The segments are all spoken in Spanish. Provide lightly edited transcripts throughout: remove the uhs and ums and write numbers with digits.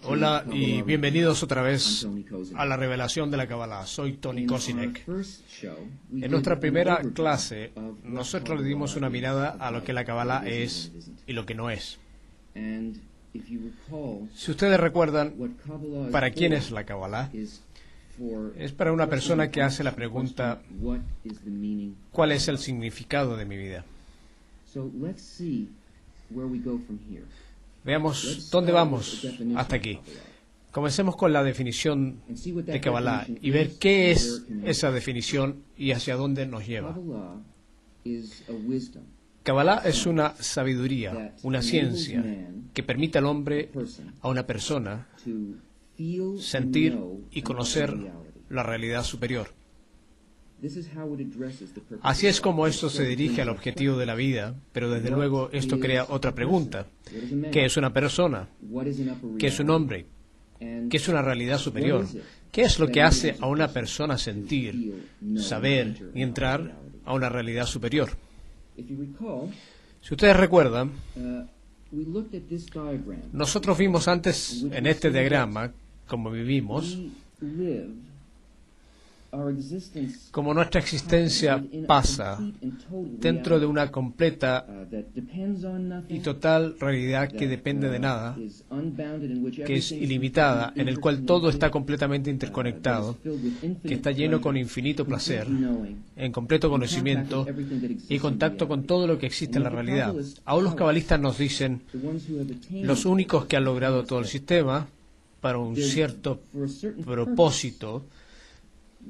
Hola y bienvenidos otra vez a la revelación de la Kabbalah. Soy Tony Kosinek. En nuestra primera clase, nosotros le dimos una mirada a lo que la Kabbalah es y lo que no es. Si ustedes recuerdan, ¿para quién es la Kabbalah? Es para una persona que hace la pregunta, ¿cuál es el significado de mi vida? Veamos dónde vamos hasta aquí. Comencemos con la definición de Kabbalah y ver qué es esa definición y hacia dónde nos lleva. Kabbalah es una sabiduría, una ciencia que permite al hombre, a una persona, sentir y conocer la realidad superior. Así es como esto se dirige al objetivo de la vida, pero desde luego esto crea otra pregunta. ¿Qué es una persona? ¿Qué es un hombre? ¿Qué es una realidad superior? ¿Qué es lo que hace a una persona sentir, saber y entrar a una realidad superior? Si ustedes recuerdan, nosotros vimos antes en este diagrama cómo vivimos, como nuestra existencia pasa dentro de una completa y total realidad que depende de nada, que es ilimitada, en el cual todo está completamente interconectado, que está lleno con infinito placer, en completo conocimiento y contacto con todo lo que existe en la realidad. Aún los cabalistas nos dicen, los únicos que han logrado todo el sistema para un cierto propósito,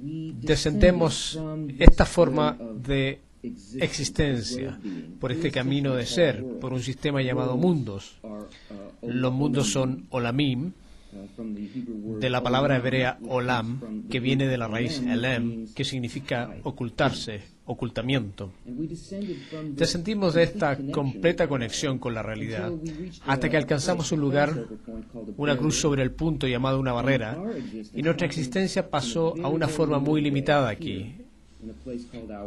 descendemos esta forma de existencia, por este camino de ser, por un sistema llamado mundos. Los mundos son olamim, de la palabra hebrea olam, que viene de la raíz elem, que significa ocultarse, ocultamiento. Descendimos de esta completa conexión con la realidad hasta que alcanzamos un lugar, una cruz sobre el punto llamado una barrera, y nuestra existencia pasó a una forma muy limitada aquí,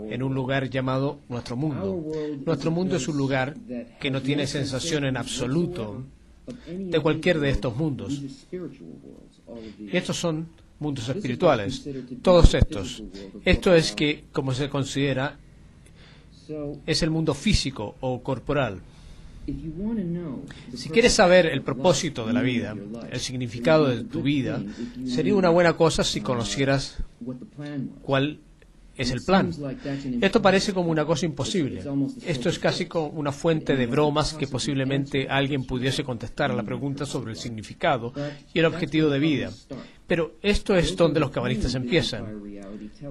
en un lugar llamado nuestro mundo. Nuestro mundo es un lugar que no tiene sensación en absoluto de cualquier de estos mundos. Y estos son mundos espirituales, todos estos. Esto es que, como se considera, es el mundo físico o corporal. Si quieres saber el propósito de la vida, el significado de tu vida, sería una buena cosa si conocieras cuál es el plan. Esto parece como una cosa imposible. Esto es casi como una fuente de bromas que posiblemente alguien pudiese contestar a la pregunta sobre el significado y el objetivo de vida. Pero esto es donde los cabalistas empiezan.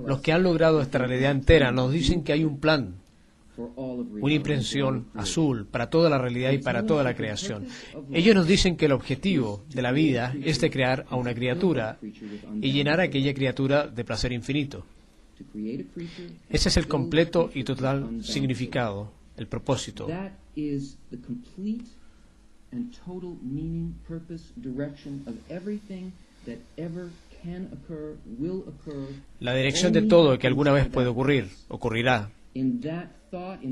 Los que han logrado esta realidad entera nos dicen que hay un plan, una impresión azul para toda la realidad y para toda la creación. Ellos nos dicen que el objetivo de la vida es de crear a una criatura y llenar a aquella criatura de placer infinito. Ese es el completo y total significado, el propósito. La dirección de todo que alguna vez puede ocurrir, ocurrirá.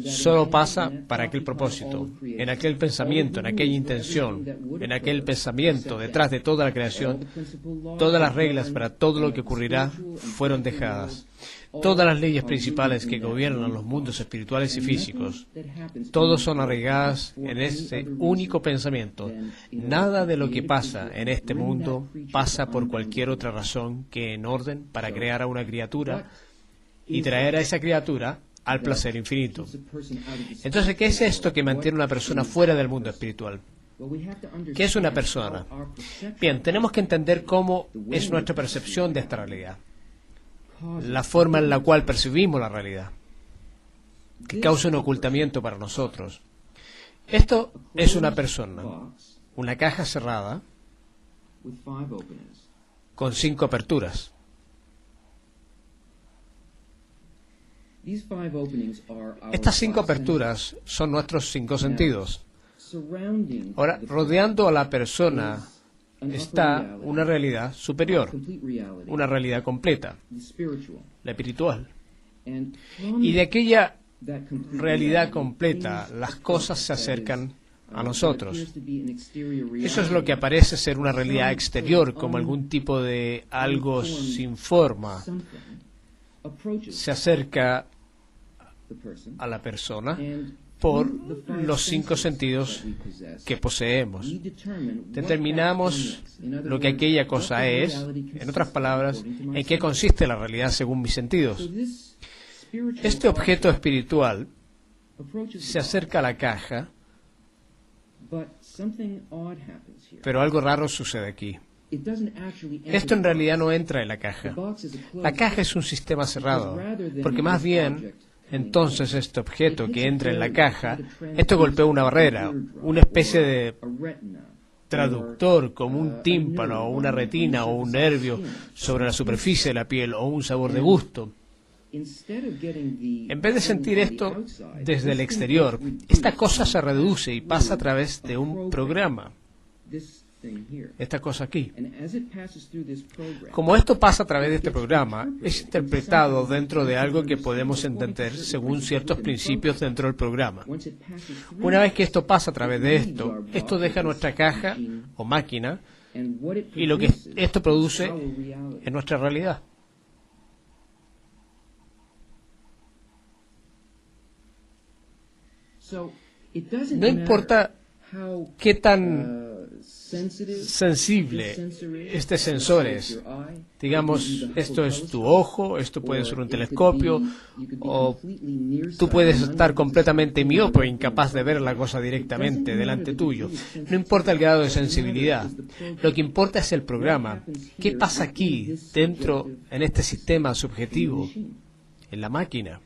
Solo pasa para aquel propósito, en aquel pensamiento, en aquella intención, en aquel pensamiento detrás de toda la creación. Todas las reglas para todo lo que ocurrirá fueron dejadas. Todas las leyes principales que gobiernan los mundos espirituales y físicos, todos son arraigadas en ese único pensamiento. Nada de lo que pasa en este mundo pasa por cualquier otra razón que en orden para crear a una criatura y traer a esa criatura al placer infinito. Entonces, ¿qué es esto que mantiene a una persona fuera del mundo espiritual? ¿Qué es una persona? Bien, tenemos que entender cómo es nuestra percepción de esta realidad, la forma en la cual percibimos la realidad, que causa un ocultamiento para nosotros. Esto es una persona, una caja cerrada con 5 aperturas. Estas 5 aperturas son nuestros 5 sentidos. Ahora, rodeando a la persona está una realidad superior, una realidad completa, la espiritual. Y de aquella realidad completa, las cosas se acercan a nosotros. Eso es lo que aparece ser una realidad exterior, como algún tipo de algo sin forma. Se acerca a la persona por los 5 sentidos que poseemos. Determinamos lo que aquella cosa es, en otras palabras, en qué consiste la realidad según mis sentidos. Este objeto espiritual se acerca a la caja, pero algo raro sucede aquí. Esto en realidad no entra en la caja. La caja es un sistema cerrado, porque más bien, entonces este objeto que entra en la caja, esto golpea una barrera, una especie de traductor como un tímpano o una retina o un nervio sobre la superficie de la piel o un sabor de gusto. En vez de sentir esto desde el exterior, esta cosa se reduce y pasa a través de un programa. Esta cosa aquí. Como esto pasa a través de este programa, es interpretado dentro de algo que podemos entender según ciertos principios dentro del programa. Una vez que esto pasa a través de esto, esto deja nuestra caja o máquina y lo que esto produce en nuestra realidad. No importa qué tan sensible este sensor es. Digamos, esto es tu ojo, esto puede ser un telescopio, o tú puedes estar completamente miope o incapaz de ver la cosa directamente delante tuyo. No importa el grado de sensibilidad. Lo que importa es el programa. ¿Qué pasa aquí, dentro, en este sistema subjetivo, en la máquina?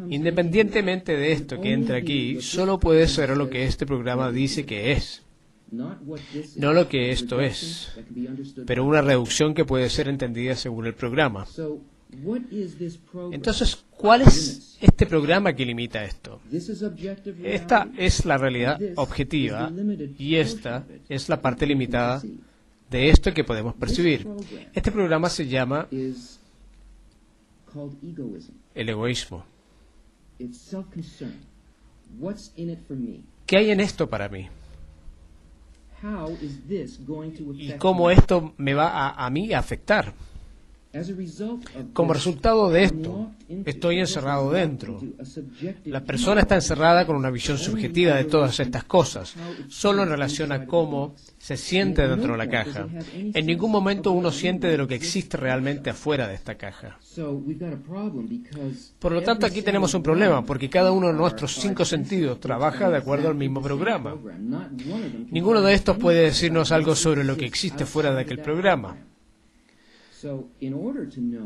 Independientemente de esto que entra aquí, solo puede ser lo que este programa dice que es. No lo que esto es, pero una reducción que puede ser entendida según el programa. Entonces, ¿cuál es este programa que limita esto? Esta es la realidad objetiva y esta es la parte limitada de esto que podemos percibir. Este programa se llama el egoísmo. ¿Qué hay en esto para mí? ¿Y cómo esto me va a mí a afectar? Como resultado de esto, estoy encerrado dentro. La persona está encerrada con una visión subjetiva de todas estas cosas, solo en relación a cómo se siente dentro de la caja. En ningún momento uno siente de lo que existe realmente afuera de esta caja. Por lo tanto, aquí tenemos un problema, porque cada uno de nuestros 5 sentidos trabaja de acuerdo al mismo programa. Ninguno de estos puede decirnos algo sobre lo que existe fuera de aquel programa.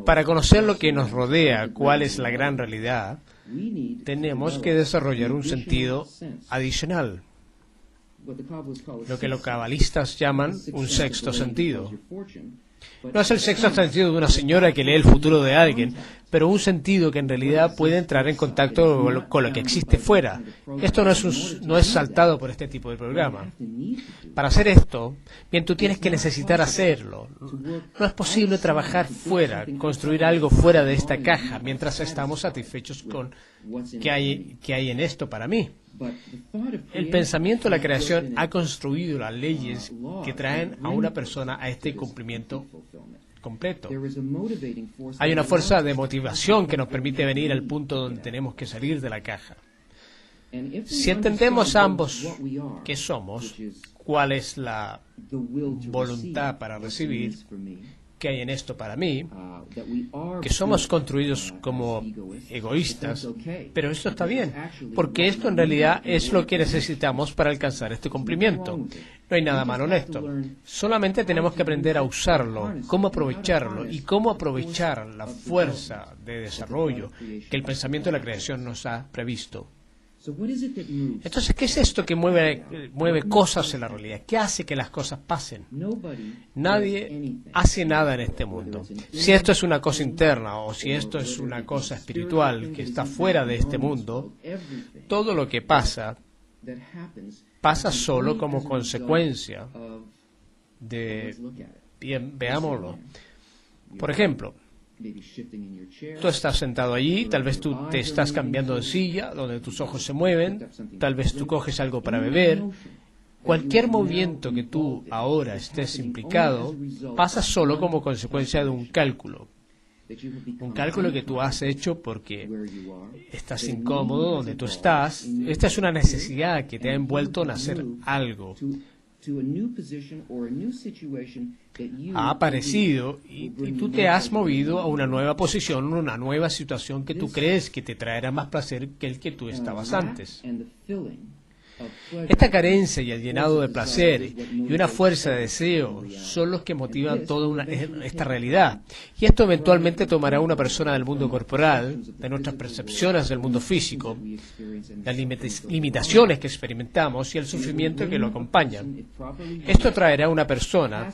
Para conocer lo que nos rodea, cuál es la gran realidad, tenemos que desarrollar un sentido adicional, lo que los cabalistas llaman un sexto sentido. No es el sexto sentido de una señora que lee el futuro de alguien, pero un sentido que en realidad puede entrar en contacto con lo que existe fuera. Esto no es saltado por este tipo de programa. Para hacer esto, bien, tú tienes que necesitar hacerlo. No es posible trabajar fuera, construir algo fuera de esta caja, mientras estamos satisfechos con qué hay en esto para mí. El pensamiento de la creación ha construido las leyes que traen a una persona a este cumplimiento completo. Hay una fuerza de motivación que nos permite venir al punto donde tenemos que salir de la caja. Si entendemos ambos qué somos, cuál es la voluntad para recibir, qué hay en esto para mí, que somos construidos como egoístas, pero esto está bien, porque esto en realidad es lo que necesitamos para alcanzar este cumplimiento. No hay nada malo en esto. Solamente tenemos que aprender a usarlo, cómo aprovecharlo y cómo aprovechar la fuerza de desarrollo que el pensamiento de la creación nos ha previsto. Entonces, ¿qué es esto que mueve cosas en la realidad? ¿Qué hace que las cosas pasen? Nadie hace nada en este mundo. Si esto es una cosa interna o si esto es una cosa espiritual que está fuera de este mundo, todo lo que pasa solo como consecuencia de... Bien, veámoslo. Por ejemplo, Tú estás sentado allí, tal vez tú te estás cambiando de silla, donde tus ojos se mueven, tal vez tú coges algo para beber. Cualquier movimiento que tú ahora estés implicado pasa solo como consecuencia de un cálculo. Un cálculo que tú has hecho porque estás incómodo donde tú estás. Esta es una necesidad que te ha envuelto en hacer algo. Ha aparecido y tú te has movido a una nueva posición, una nueva situación que tú crees que te traerá más placer que el que tú estabas antes. Esta carencia y el llenado de placer y una fuerza de deseo son los que motivan toda esta realidad. Y esto eventualmente tomará a una persona del mundo corporal, de nuestras percepciones del mundo físico, las limitaciones que experimentamos y el sufrimiento que lo acompañan. Esto traerá a una persona,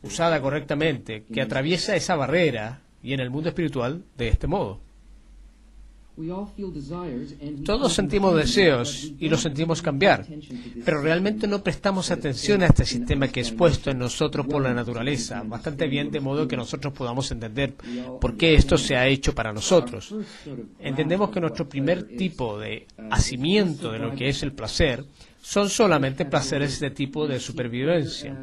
usada correctamente, que atraviesa esa barrera y en el mundo espiritual de este modo. Todos sentimos deseos y los sentimos cambiar, pero realmente no prestamos atención a este sistema que es puesto en nosotros por la naturaleza bastante bien, de modo que nosotros podamos entender por qué esto se ha hecho para nosotros. Entendemos que nuestro primer tipo de hacimiento de lo que es el placer son solamente placeres de tipo de supervivencia.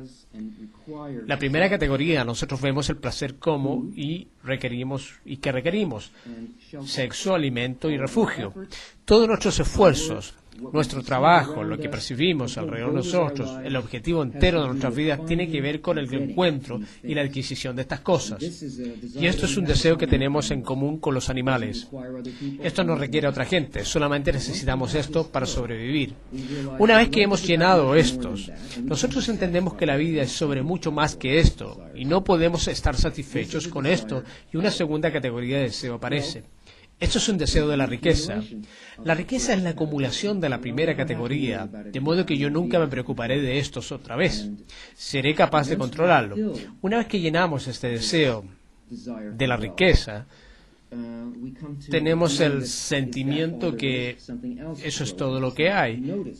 La primera categoría, nosotros vemos el placer como que requerimos: sexo, alimento y refugio. Todos nuestros esfuerzos, nuestro trabajo, lo que percibimos alrededor de nosotros, el objetivo entero de nuestras vidas tiene que ver con el encuentro y la adquisición de estas cosas. Y esto es un deseo que tenemos en común con los animales. Esto no requiere a otra gente, solamente necesitamos esto para sobrevivir. Una vez que hemos llenado estos, nosotros entendemos que la vida es sobre mucho más que esto, y no podemos estar satisfechos con esto, y una segunda categoría de deseo aparece. Esto es un deseo de la riqueza. La riqueza es la acumulación de la primera categoría, de modo que yo nunca me preocuparé de estos otra vez. Seré capaz de controlarlo. Una vez que llenamos este deseo de la riqueza, tenemos el sentimiento que eso es todo lo que hay.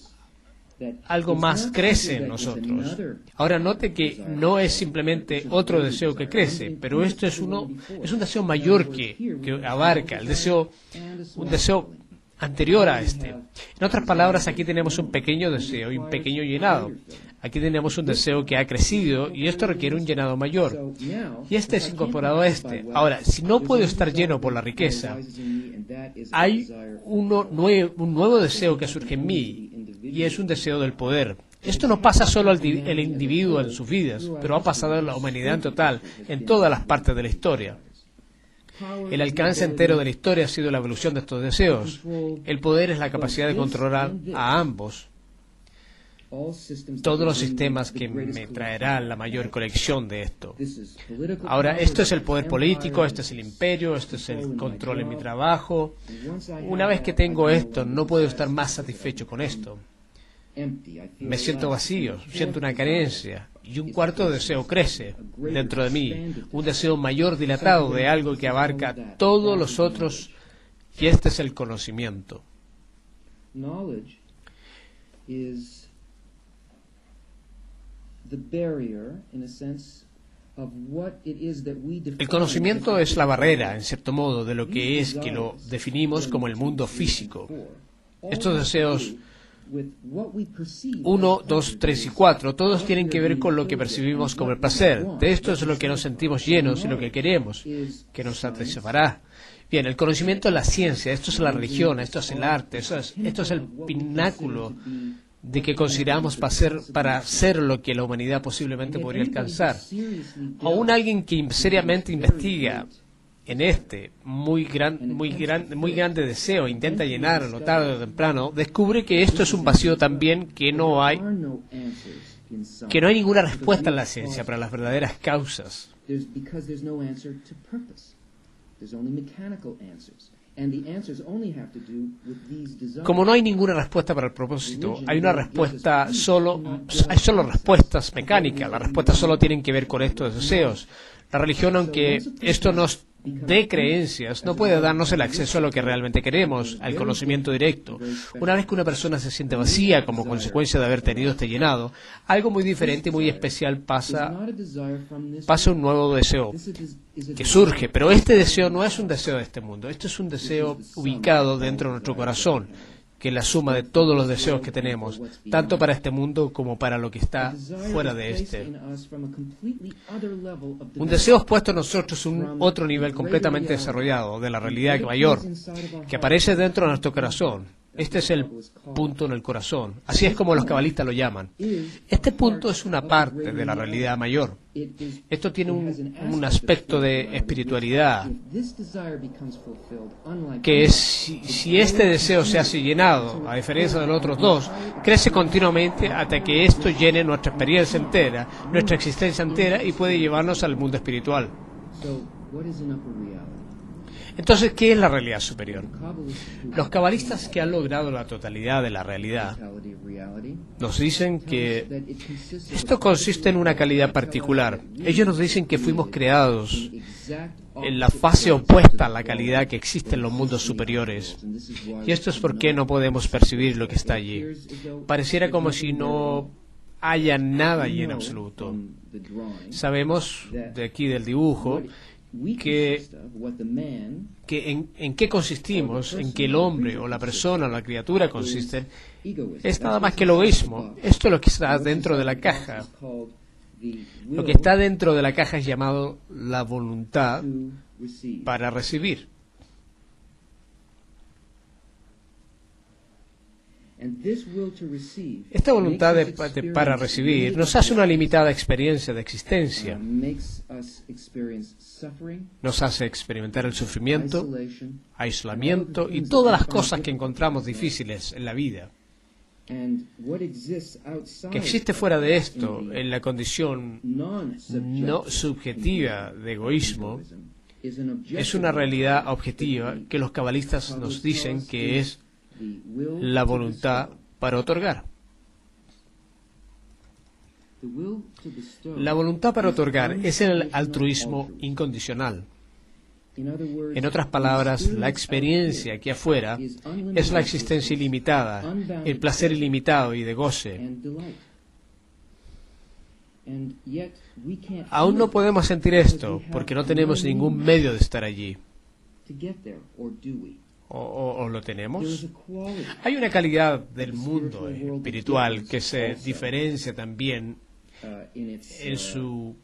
Algo más crece en nosotros. Ahora note que no es simplemente otro deseo que crece, pero esto es un deseo mayor que abarca un deseo anterior a este. En otras palabras, aquí tenemos un pequeño deseo y un pequeño llenado. Aquí tenemos un deseo que ha crecido y esto requiere un llenado mayor. Y este es incorporado a este. Ahora, si no puedo estar lleno por la riqueza, hay un nuevo deseo que surge en mí, y es un deseo del poder. Esto no pasa solo al individuo en sus vidas, pero ha pasado a la humanidad en total, en todas las partes de la historia. El alcance entero de la historia ha sido la evolución de estos deseos. El poder es la capacidad de controlar a ambos. Todos los sistemas que me traerán la mayor colección de esto. Ahora, esto es el poder político, este es el imperio, esto es el control en mi trabajo. Una vez que tengo esto, no puedo estar más satisfecho con esto. Me siento vacío, siento una carencia, y un cuarto deseo crece dentro de mí, un deseo mayor dilatado de algo que abarca todos los otros, y este es el conocimiento. El conocimiento es la barrera, en cierto modo, de lo que es que lo definimos como el mundo físico. Estos deseos 1, 2, 3 y 4, todos tienen que ver con lo que percibimos como el placer. De esto es lo que nos sentimos llenos y lo que queremos, que nos satisfará. Bien, el conocimiento es la ciencia, esto es la religión, esto es el arte, esto es el pináculo de que consideramos para ser lo que la humanidad posiblemente podría alcanzar. Aún alguien que seriamente investiga en este muy grande deseo, intenta llenarlo tarde o temprano, descubre que esto es un vacío también, que no hay ninguna respuesta en la ciencia para las verdaderas causas. Como no hay ninguna respuesta para el propósito, hay solo respuestas mecánicas. Las respuestas solo tienen que ver con estos deseos. La religión, aunque esto nos de creencias no puede darnos el acceso a lo que realmente queremos, al conocimiento directo. Una vez que una persona se siente vacía como consecuencia de haber tenido este llenado, algo muy diferente y muy especial pasa un nuevo deseo que surge, pero este deseo no es un deseo de este mundo, este es un deseo ubicado dentro de nuestro corazón, que es la suma de todos los deseos que tenemos, tanto para este mundo como para lo que está fuera de este. Un deseo es puesto en nosotros un otro nivel completamente desarrollado de la realidad mayor, que aparece dentro de nuestro corazón. Este es el punto en el corazón. Así es como los cabalistas lo llaman. Este punto es una parte de la realidad mayor. Esto tiene un aspecto de espiritualidad, que es, si este deseo se hace llenado, a diferencia de los otros dos, crece continuamente hasta que esto llene nuestra experiencia entera, nuestra existencia entera, y puede llevarnos al mundo espiritual. Entonces, ¿qué es la realidad superior? Los cabalistas que han logrado la totalidad de la realidad nos dicen que esto consiste en una calidad particular. Ellos nos dicen que fuimos creados en la fase opuesta a la calidad que existe en los mundos superiores. Y esto es porque no podemos percibir lo que está allí. Pareciera como si no haya nada allí en absoluto. Sabemos de aquí del dibujo que en qué consistimos, en que el hombre o la persona o la criatura consisten, es nada más que el egoísmo. Esto es lo que está dentro de la caja. Lo que está dentro de la caja es llamado la voluntad para recibir. Esta voluntad para recibir nos hace una limitada experiencia de existencia. Nos hace experimentar el sufrimiento, aislamiento y todas las cosas que encontramos difíciles en la vida. Que existe fuera de esto, en la condición no subjetiva de egoísmo, es una realidad objetiva que los cabalistas nos dicen que es la voluntad para otorgar. La voluntad para otorgar es el altruismo incondicional. En otras palabras, la experiencia aquí afuera es la existencia ilimitada, el placer ilimitado y de goce. Aún no podemos sentir esto porque no tenemos ningún medio de estar allí. ¿O lo tenemos? Hay una calidad del mundo espiritual que se diferencia también en su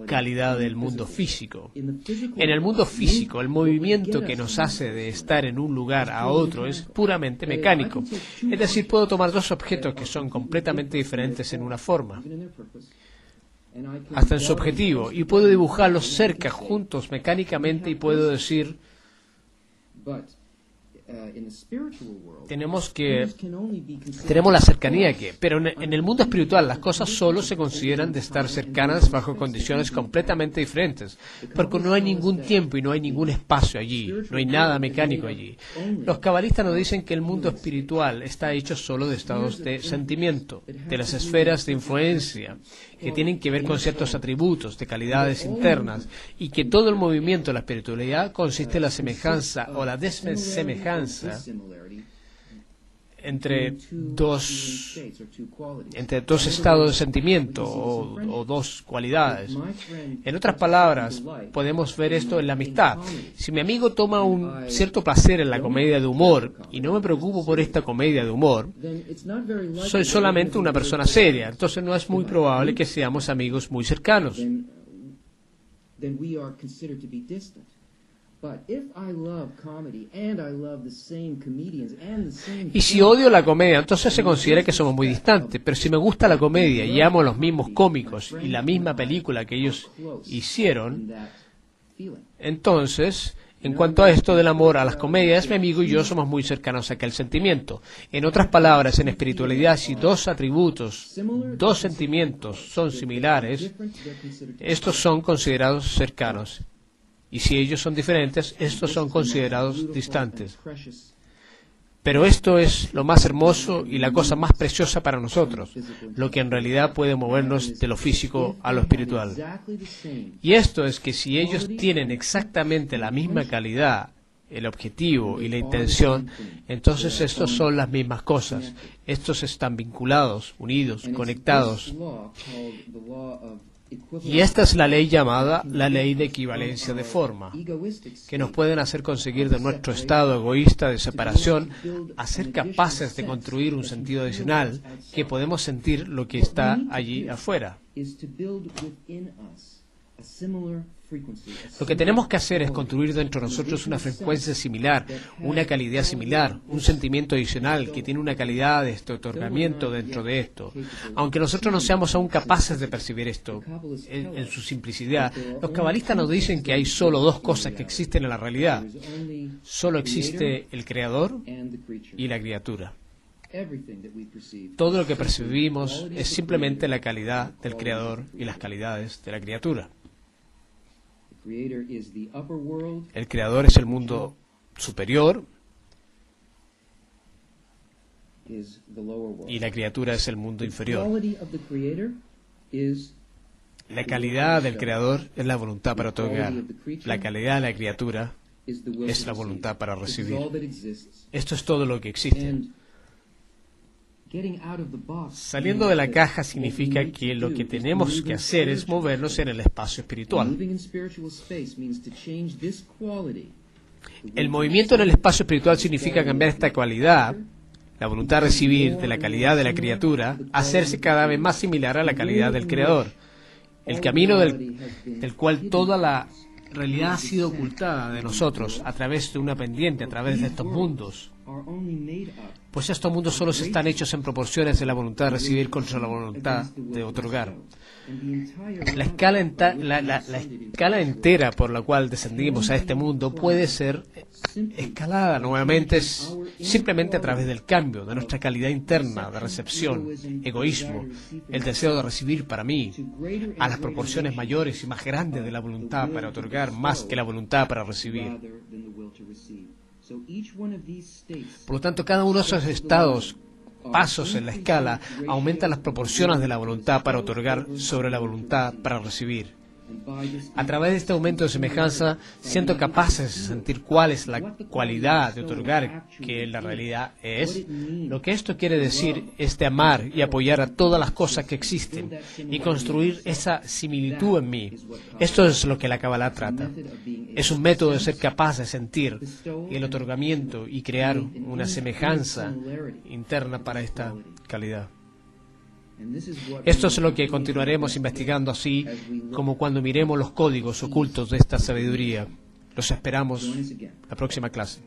calidad del mundo físico. En el mundo físico, el movimiento que nos hace de estar en un lugar a otro es puramente mecánico. Es decir, puedo tomar dos objetos que son completamente diferentes en una forma, hasta en su objetivo, y puedo dibujarlos cerca, juntos, mecánicamente, y puedo decir, tenemos la cercanía pero en el mundo espiritual las cosas solo se consideran de estar cercanas bajo condiciones completamente diferentes, porque no hay ningún tiempo y no hay ningún espacio allí, no hay nada mecánico allí. Los cabalistas nos dicen que el mundo espiritual está hecho solo de estados de sentimiento, de las esferas de influencia, que tienen que ver con ciertos atributos, de calidades internas, y que todo el movimiento de la espiritualidad consiste en la semejanza o la desemejanza entre dos estados de sentimiento o dos cualidades. En otras palabras, podemos ver esto en la amistad. Si mi amigo toma un cierto placer en la comedia de humor y no me preocupo por esta comedia de humor, soy solamente una persona seria. Entonces no es muy probable que seamos amigos muy cercanos. Y si odio la comedia, entonces se considera que somos muy distantes. Pero si me gusta la comedia y amo a los mismos cómicos y la misma película que ellos hicieron, entonces, en cuanto a esto del amor a las comedias, mi amigo y yo somos muy cercanos a aquel sentimiento. En otras palabras, en espiritualidad, si dos atributos, dos sentimientos son similares, estos son considerados cercanos. Y si ellos son diferentes, estos son considerados distantes. Pero esto es lo más hermoso y la cosa más preciosa para nosotros, lo que en realidad puede movernos de lo físico a lo espiritual. Y esto es que si ellos tienen exactamente la misma calidad, el objetivo y la intención, entonces estos son las mismas cosas. Estos están vinculados, unidos, conectados. Y esta es la ley llamada la ley de equivalencia de forma, que nos pueden hacer conseguir de nuestro estado egoísta de separación a ser capaces de construir un sentido adicional que podemos sentir lo que está allí afuera. Lo que tenemos que hacer es construir dentro de nosotros una frecuencia similar, una calidad similar, un sentimiento adicional que tiene una calidad de otorgamiento dentro de esto. Aunque nosotros no seamos aún capaces de percibir esto en su simplicidad, los cabalistas nos dicen que hay solo dos cosas que existen en la realidad. Solo existe el Creador y la criatura. Todo lo que percibimos es simplemente la calidad del Creador y las calidades de la criatura. El Creador es el mundo superior y la criatura es el mundo inferior. La calidad del Creador es la voluntad para otorgar. La calidad de la criatura es la voluntad para recibir. Esto es todo lo que existe. Saliendo de la caja significa que lo que tenemos que hacer es movernos en el espacio espiritual. El movimiento en el espacio espiritual significa cambiar esta cualidad, la voluntad de recibir de la calidad de la criatura, hacerse cada vez más similar a la calidad del Creador. El camino del cual toda la realidad ha sido ocultada de nosotros a través de una pendiente, a través de estos mundos. Pues estos mundos solo están hechos en proporciones de la voluntad de recibir contra la voluntad de otorgar. La escala entera por la cual descendimos a este mundo puede ser escalada nuevamente simplemente a través del cambio de nuestra calidad interna de recepción, egoísmo, el deseo de recibir para mí, a las proporciones mayores y más grandes de la voluntad para otorgar más que la voluntad para recibir. Por lo tanto, cada uno de esos estados, pasos en la escala, aumenta las proporciones de la voluntad para otorgar sobre la voluntad para recibir. A través de este aumento de semejanza, siento capaces de sentir cuál es la cualidad de otorgar que la realidad es. Lo que esto quiere decir es de amar y apoyar a todas las cosas que existen y construir esa similitud en mí. Esto es lo que la Kabbalah trata. Es un método de ser capaz de sentir el otorgamiento y crear una semejanza interna para esta calidad. Esto es lo que continuaremos investigando, así como cuando miremos los códigos ocultos de esta sabiduría. Los esperamos la próxima clase.